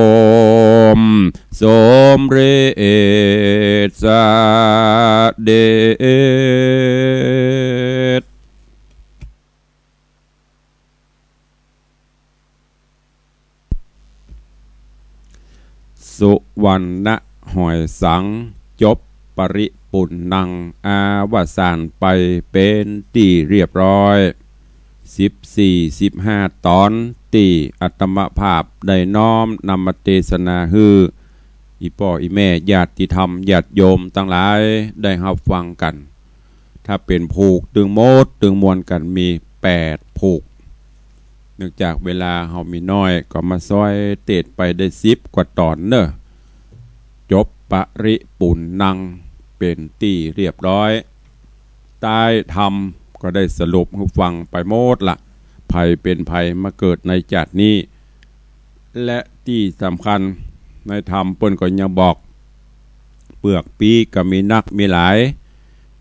มสมเรศเดชสุวรรณหอยสังจบปริปุณนังอาวสานไปเป็นที่เรียบร้อย14-15 ตอนตีอัตมภาพได้น้อมนำมาเทศนาฮืออีพ่ออีแม่ญาติธรรมญาติโยมทั้งหลายได้รับฟังกันถ้าเป็นผูกตึงโมดตึงมวลกันมี8ผูกเนื่องจากเวลาเฮามีน้อยก็มาซอยเตดไปได้10 กว่าตอนเนอะจบปริปุณนังเป็นที่เรียบร้อยใต้ธรรมก็ได้สรุปให้ฟังไปหมดละภัยเป็นภัยมาเกิดในจัดนี้และที่สำคัญในธรรมเปิ้นก็ยังบอกเปลือกปีก็มีนักมีหลาย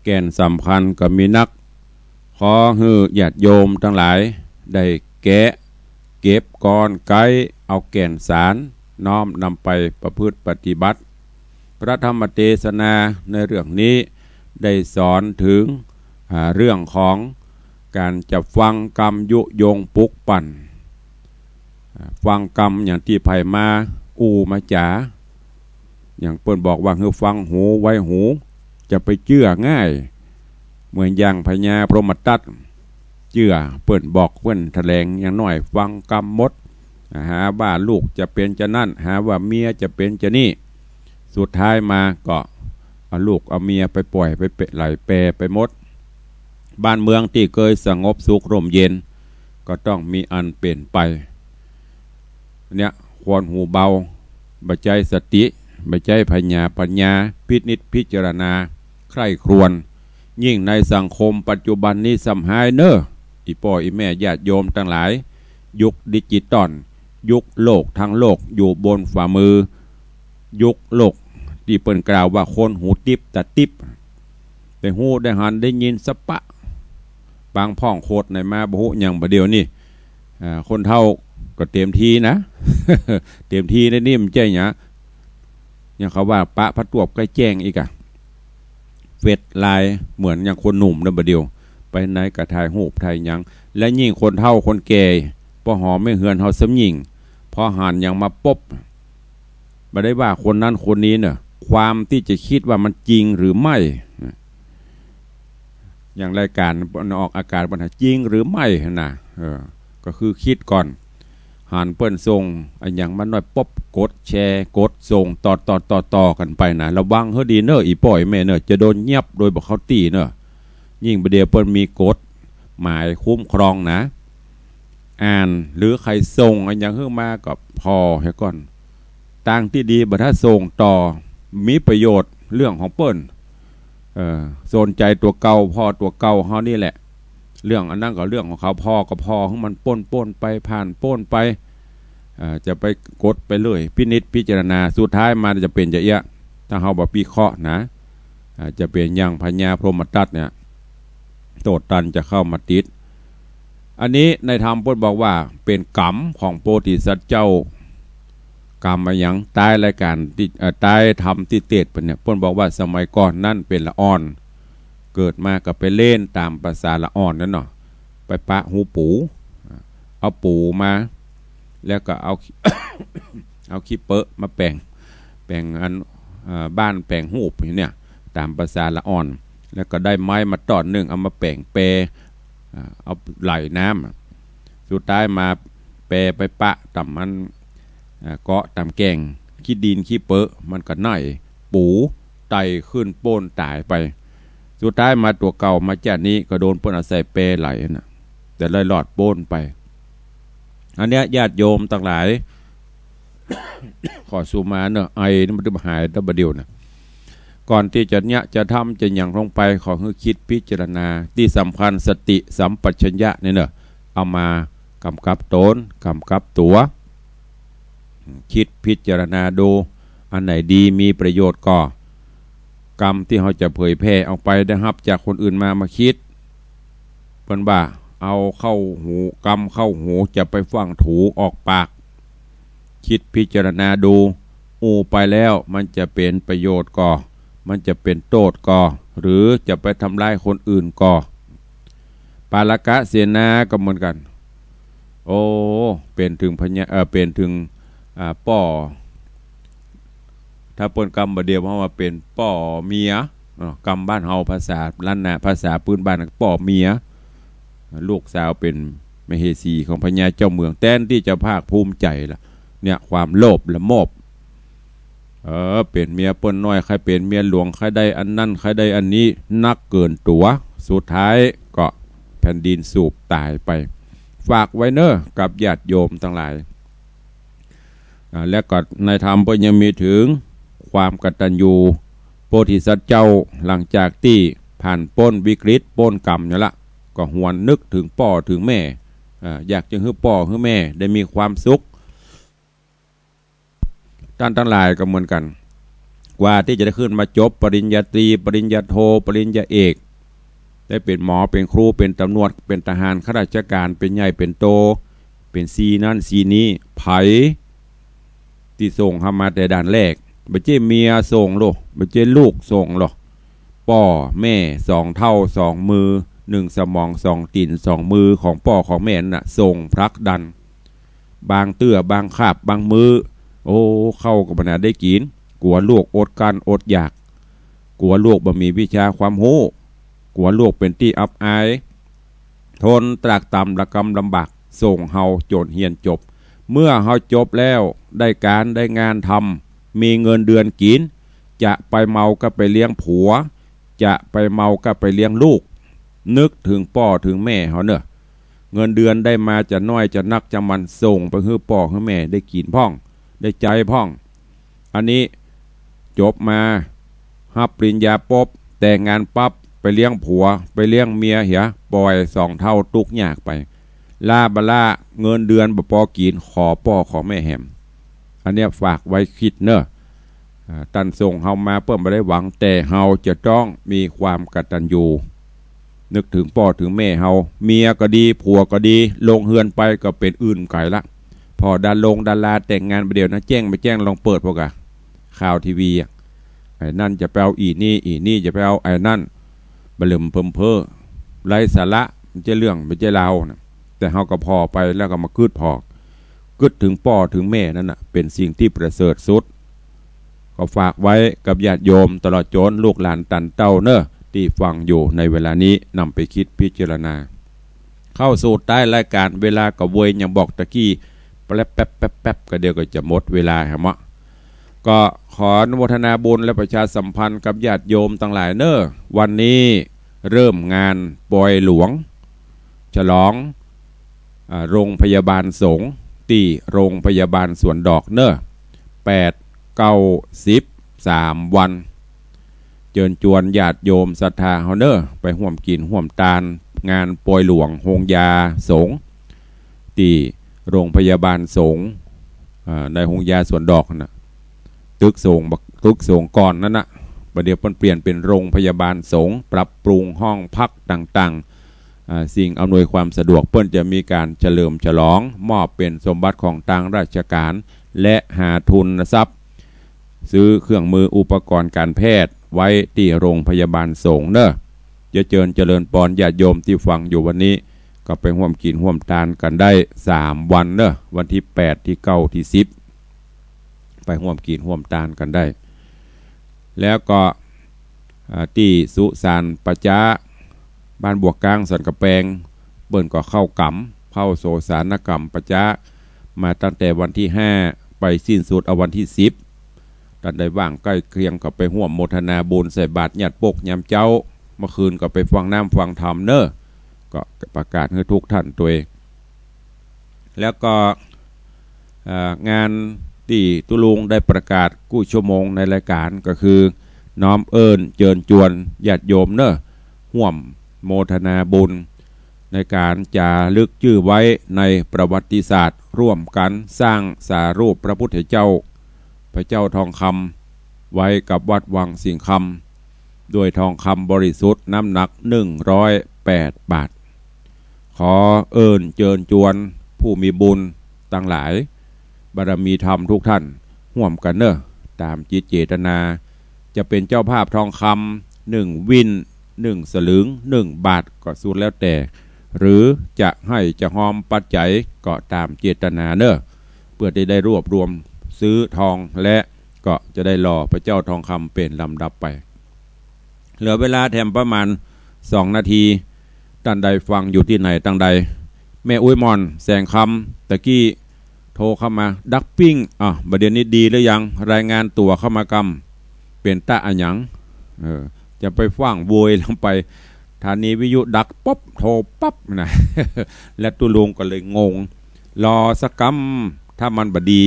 แก่นสำคัญก็มีนักขอฮือญาติโยมทั้งหลายได้แกะเก็บก้อนไก่เอาแก่นสารน้อมนำไปประพฤติปฏิบัติพระธรรมเทศนาในเรื่องนี้ได้สอนถึงเรื่องของการจะฟังกรรมยุยงปลุกปั่นฟังกรรมอย่างที่ไผ่มามาจ๋าอย่างเปิ้นบอกว่าคือฟังหูไว้หูจะไปเชื่อง่ายเหมือนอย่างพญาพรหมทัตเชื่อเปิ้นบอกเปิ้นแถลงอย่างน้อยฟังกรรมมดหาว่าลูกจะเป็นจะนั่นหาว่าเมียจะเป็นจะนี่สุดท้ายมาก็เอาลูกเอาเมียไปปล่อยไปเปะไหลแปรไปมดบ้านเมืองที่เคยสงบสุขร่มเย็นก็ต้องมีอันเปลี่ยนไปเนี่ยควรหูเบาบัจจัยสติบัจจัยปัญญาพินิจพิจารณาใคร่ครวญยิ่งในสังคมปัจจุบันนี้สำหายเนออีพ่ออีแม่ญาติโยมทั้งหลายยุคดิจิตอลยุคโลกทั้งโลกอยู่บนฝ่ามือยุคโลกที่เปิ้นกล่าวว่าคนหูติบแต่ติบแต่หูได้หันได้ยินสปะบางพ่องโคตรในมาบุหุอย่างประเดี๋ยวนี่คนเท่าก็เต็มทีนะ เต็มทีในนี่มันใจเนี่ยอย่างเขาว่าปะพัดตวบใกล้แจ้งอีกอะเฟดลายเหมือนอย่างคนหนุ่มนะประเดี๋ยวไปไหนกระถ่ายหูบถ่ายยังและยิ่งคนเท่าคนแก่พอหอมไม่เหือนเขาสำยิงพอหันอย่างมาป๊บไม่ได้ว่าคนนั้นคนนี้เนี่ยความที่จะคิดว่ามันจริงหรือไม่อย่างรายการออกอากาศปัญหาจริงหรือไม่นะก็คือคิดก่อน หันเปิ้นส่งอันอย่างมันน้อยป๊บกดแชร์กดส่งต่อกันไปนะระวังเฮาดีเนออีป่อยแม่เนอจะโดนเงียบโดยบอกเขาตีเนอยิ่งประเดี๋ยวเปิ้นมีกฎหมายคุ้มครองนะอ่านหรือใครส่งอันอย่างเฮือมากับพอให้ก่อนต่างที่ดีบัดถ้าส่งต่อมีประโยชน์เรื่องของเปิ้นสนใจตัวเก่าพ่อตัวเก่าเฮานี่แหละเรื่องอันนั้นก็เรื่องของเขาพ่อก็พ่อของมันป้นไปผ่านป้นไปจะไปกดไปเลยพินิจพิจารณาสุดท้ายมาจะเป็นจะเอี้ยถ้าเฮาบ่พิเคราะห์นะจะเป็นอย่างพญาพรหมทัตเนี่ยโตตันจะเข้ามาติดอันนี้ในธรรมเพิ่นบอกว่าเป็นกรรมของโพธิสัตว์เจ้ากรรมมาอย่างตายรายการที่ตายทำที่เตดเป็นเนี่ยเพิ่นบอกว่าสมัยก่อนนั่นเป็นละอ่อนเกิดมาก็ไปเล่นตามภาษาละอ่อนนั่นเนาะไปปะหูปูเอาปูมาแล้วก็เอา เอาขี้เปอะมาแปลงอันบ้านแปลงหูปเนี่ยตามภาษาละอ่อนแล้วก็ได้ไม้มาตอนหนึ่งเอามาแปลงเปเอาไหลน้ำสุดท้ายมาแปรไปปะต่ำมันเกาะต่ำแกงขี้ดินขี้เปอะมันก็น่อยปูไตขึ้นโป้นตายไปสุดท้ายมาตัวเก่ามาจากนี้ก็โดนเปิ้นเอาใส่เปรไหลนะแต่เลยหลอดโป้นไปอันเนี้ยญาติโยมต่างหลาย ขอสูมาเนอะไอ้นี่มันจะหายตะบเดียวนะก่อนที่จะเนี้ยจะทำจะอย่างลงไปขอให้คิดพิจารณาที่สำคัญสติสัมปชัญญะเนี่ยเนอะเอามากำกับตนกำกับตัวคิดพิจารณาดูอันไหนดีมีประโยชน์ก็กรรมที่เขาจะเผยแพร่ออกไปได้รับจากคนอื่นมาคิดเปิ้นบ่าเอาเข้าหูกรรมเข้าหูจะไปฟังถูออกปากคิดพิจารณาดูไปแล้วมันจะเป็นประโยชน์ก็มันจะเป็นโทษก็หรือจะไปทำลายคนอื่นก็ปาลกะเสนาก็เหมือนกันโอ้เป็นถึงพญาเป็นถึงป่อถ้าเปิ้นกรรมบ่เดียวเพราะว่าเป็นป่อเมียกรรมบ้านเฮาภาษาล้านนาภาษาพื้นบ้านป่อเมียลูกสาวเป็นมเหสีของพญาเจ้าเมืองแต้นที่จะภาคภูมิใจล่ะเนี่ยความโลภละโมบเป็นเมียเปิ้นน้อยใครเป็นเมียหลวงใครได้อันนั้นใครได้อันนี้นักเกินตัวสุดท้ายก็แผ่นดินสูบตายไปฝากไว้เนอะกับญาติโยมทั้งหลายและก็ในธรรมก็ยังมีถึงความกตัญญูโพธิสัตว์เจ้าหลังจากที่ผ่านพ้นวิกฤตพ้นกรรมนี่ละก็หวนนึกถึงพ่อถึงแม่อยากจะให้พ่อให้แม่ได้มีความสุขท่านทั้งหลายก็เหมือนกันกว่าที่จะได้ขึ้นมาจบปริญญาตรีปริญญาโทปริญญาเอกได้เป็นหมอเป็นครูเป็นตำรวจเป็นทหารข้าราชการเป็นใหญ่เป็นโตเป็นซีนั่นซีนี้ไผที่ส่งเข้ามาแต่ด่านแรกบ่เจ้เมียส่งโลบ่เจ้ลูกส่งโลพ่อแม่สองเท่าสองมือหนึ่งสมองสองตีนสองมือของพ่อของแม่น่ะส่งพลักดันบางเตื้อบางคาบบางมือโอ้เข้ากับบรรดาได้กินกลัวลูกอดกันอดอยากกลัวลูกบ่มีวิชาความรู้กลัวลูกเป็นที่อับอายทนตรากตำระกำลำบากส่งเฮาโจรเฮียนจบเมื่อเฮาจบแล้วได้การได้งานทำมีเงินเดือนกินจะไปเมาก็ไปเลี้ยงผัวจะไปเมาก็ไปเลี้ยงลูกนึกถึงพ่อถึงแม่เขาเนอะเงินเดือนได้มาจะน้อยจะนักจะมันส่งไปให้พ่อให้แม่ได้กินพ่องได้ใจพ่องอันนี้จบมารับปริญญาปุ๊บแต่งงานปั๊บไปเลี้ยงผัวไปเลี้ยงเมียเหียปล่อยสองเท่าตุกยากไปลาบลาเงินเดือนบ่พอกินขอพ่อขอแม่แหมอันเนี้ยฝากไว้คิดเนอะตันส่งเฮามาเพื่อไม่ได้หวังแต่เฮาจะต้องมีความกตัญญูนึกถึงพ่อถึงแม่เฮาเมียก็ดีผัวก็ดีลงเฮือนไปก็เป็นอื่นไกลละพอดาลงดาราแต่งงานไปเดียวนะแจ้งไปแจ้งลองเปิดพวกอะข่าวทีวีไอ้นั่นจะไปเอาอีนี่จะไปเอาไอ้นั่นบลืมเพิ่มเพ้อไร้สาระมันจะเรื่องมันจะเล่านะแต่เฮาก็พอไปแล้วก็มาคืดพอกึดถึงพ่อถึงแม่นั่นน่ะเป็นสิ่งที่ประเสริฐสุดก็ฝากไว้กับญาติโยมตลอดจนลูกหลานตันเต้าเนอะที่ฟังอยู่ในเวลานี้นำไปคิดพิจารณาเข้าสู่ใต้รายการเวลากับเวยยังบอกตะกี้ แป๊บก็เดี๋ยวก็จะหมดเวลาครับก็ขออนุโมทนาบุญและประชาสัมพันธ์กับญาติโยมทั้งหลายเนอะวันนี้เริ่มงานปอยหลวงฉลองโรงพยาบาลสงฆ์ที่โรงพยาบาลสวนดอกเนอะ8 9 10 3 วันเชิญชวนญาติโยมศรัทธาเฮาเนอะไปร่วมกินร่วมทานงานปอยหลวงโฮงยาสงฆ์ที่โรงพยาบาลสงฆ์ในโฮงยาสวนดอกนะตึกสงฆ์ก่อนนั่นนะประเดี๋ยวเปลี่ยนเป็นโรงพยาบาลสงฆ์ปรับปรุงห้องพักต่างๆสิ่งอำนวยความสะดวกเปิ้นจะมีการเฉลิมฉลองมอบเป็นสมบัติของทางราชการและหาทุนทรัพย์ซื้อเครื่องมืออุปกรณ์การแพทย์ไว้ที่โรงพยาบาลสงฆ์เนอะจะเจริญปอนญาติโยมที่ฟังอยู่วันนี้ก็ไปร่วมกินร่วมทานกันได้3 วันเนอะวันที่8ที่9ที่10ไปร่วมกินร่วมทานกันได้แล้วก็ที่สุสานประจาบ้านบวกกลางสันกระแปงเบิ่นก็เข้ากำเข้าโสสานกรรมประจามาตั้งแต่วันที่5ไปสิ้นสุดเอาวันที่10ท่านใดว่างใกล้เคียงก็ไปร่วมโมทนาบุญใส่บาตรญาติปกยามเจ้าเมื่อคืนก็ไปฟังน้ำฟังธรรมเนอะก็ประกาศให้ทุกท่านตัวเองแล้วก็งานที่ตุลุงได้ประกาศกู้ชั่วโมงในรายการก็คือน้อมเอิญเจิญจวนญาติโยมเนอะห่วมโมทนาบุญในการจารึกชื่อไว้ในประวัติศาสตร์ร่วมกันสร้างสารูปพระพุทธเจ้าพระเจ้าทองคำไว้กับวัดวังสิงคำด้วยทองคำบริสุทธิ์น้ำหนัก108 บาทขอเอิญเจิญจวนผู้มีบุญตั้งหลายบารมีธรรมทุกท่านห่วมกันเนอะตามจิตเจตนาจะเป็นเจ้าภาพทองคำ1 วิน1 สลึง1 บาทก็สุดแล้วแต่หรือจะให้จะหอมปัจจัยก็ตามเจตนาเนอะเพื่อได้รวบรวมซื้อทองและก็จะได้รอพระเจ้าทองคำเป็นลำดับไปเหลือเวลาแถมประมาณ2 นาทีท่านใดฟังอยู่ที่ไหนตั้งใดแม่อุ้ยมอนแสงคำตะกี้โทรเข้ามาดักปิ้งประเดี๋ยวนี้ดีหรือยังรายงานตัวเข้ามากำเป็นตาอันยังจะไปฟังโวยลงไปฐานีวิทยุดักป๊บโทรปั๊บนะ และตุลุงก็เลยงงรอสักกำถ้ามันบดี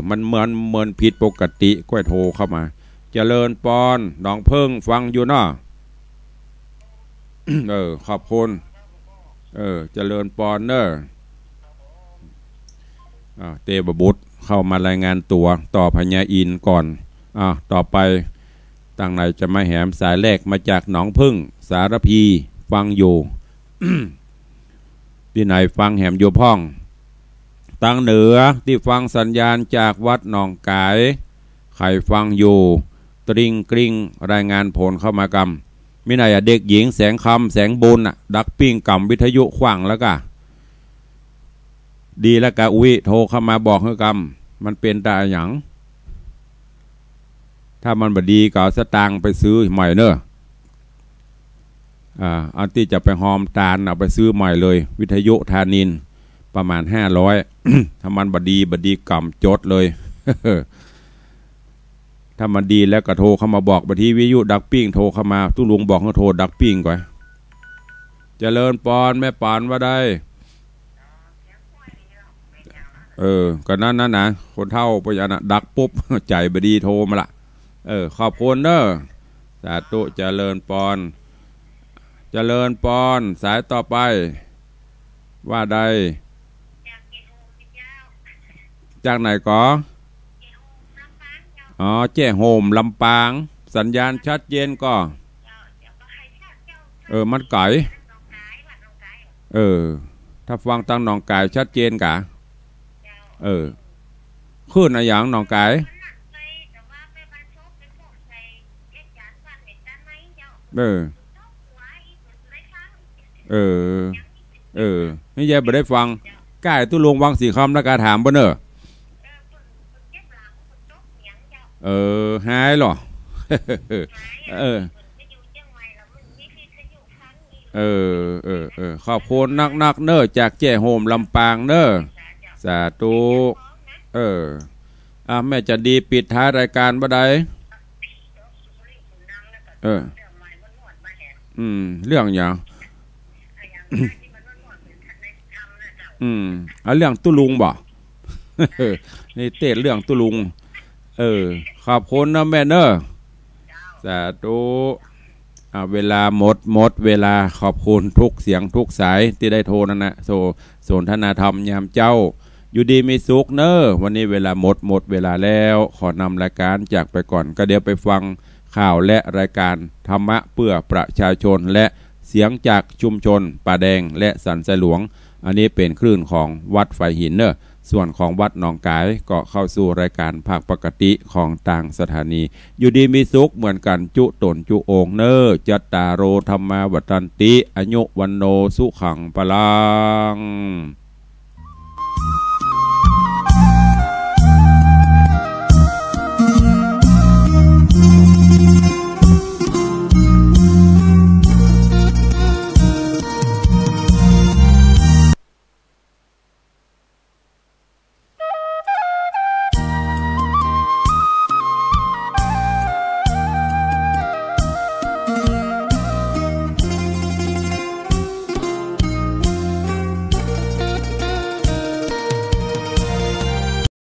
มันเหมือนผิดปกติก็โทรเข้ามาเจริญปอนน้องเพิ่งฟังอยู่เนาะ ขอบคุณเจริญปอนเนอะเตบบุตรเข้ามารายงานตัวต่อพญาอินก่อนต่อไปตั้งไหนจะมาแหมสายแรกมาจากหนองพึ่งสารพีฟังอยู่ ที่ไหนฟังแหมอยู่พ่องตั้งเหนือที่ฟังสัญญาณจากวัดหนองกายใครฟังอยู่ตริงกริ้งรายงานผลเข้ามากำมินายเด็กหญิงแสงคำแสงบุญดักปิ้งกำวิทยุขว้างแล้วก็ดีแล้วก็อุ้ยโทรเข้ามาบอกให้กำมันเป็นตาหยังถ้ามันบดีก็สตางค์ไปซื้อใหม่เนอะอันที่จะไปหอมตาลเอาไปซื้อใหม่เลยวิทยุธานินประมาณ500 ถ้ามันบดีกำจดเลย ถ้ามันดีแล้วก็โทรเข้ามาบอกไปที่วิทยุดักปิ้งโทรเข้ามาตู้ลุงบอกให้โทรดักปิ้งก่อนเจริญปอนแม่ปานว่าได้ก็นั่นนะคนเท่าไปอันน่ะดักปุ๊บใจบดีโทรมาละขอบคุณเนอะสาธุเจริญปอนสายต่อไปว่าได้จากไหนก็แจ้โฮมลำปางสัญญาณชัดเจนก็มันไก่ถ้าฟังตั้งหนองไก่ชัดเจนกะขึ้นอะไรอย่างหนองไก่นี่ยายไม่ได้ฟังใกล้ตู้ลงวังสีคำแล้วการถามบ่เนอะหายหรอ ขอบคุณนักเนอะจากแจ้โฮมลำปางเนอะ สาธุแม่จะดีปิดท้ายรายการบ่ได้เรื่องอย่างเรื่องตุลุงบ่นี่เต้เรื่องตุลุงขอบคุณนะแม่เนอะสาธุเวลาหมดเวลาขอบคุณทุกเสียงทุกสายที่ได้โทรนั่นนะสนทนาธรรมยามเจ้าอยู่ดีมีสุขเนอะวันนี้เวลาหมดเวลาแล้วขอนำรายการจากไปก่อนก็เดี๋ยวไปฟังข่าวและรายการธรรมะเพื่อประชาชนและเสียงจากชุมชนป่าแดงและสันทรายหลวงอันนี้เป็นคลื่นของวัดไฟหินเนอะส่วนของวัดหนองกายก็เข้าสู่รายการภาคปกติของต่างสถานีอยู่ดีมีสุขเหมือนกันจุตนจุโองเนอจัตตาโรธรรมาวัตันติอายุวันโนสุขังพลัง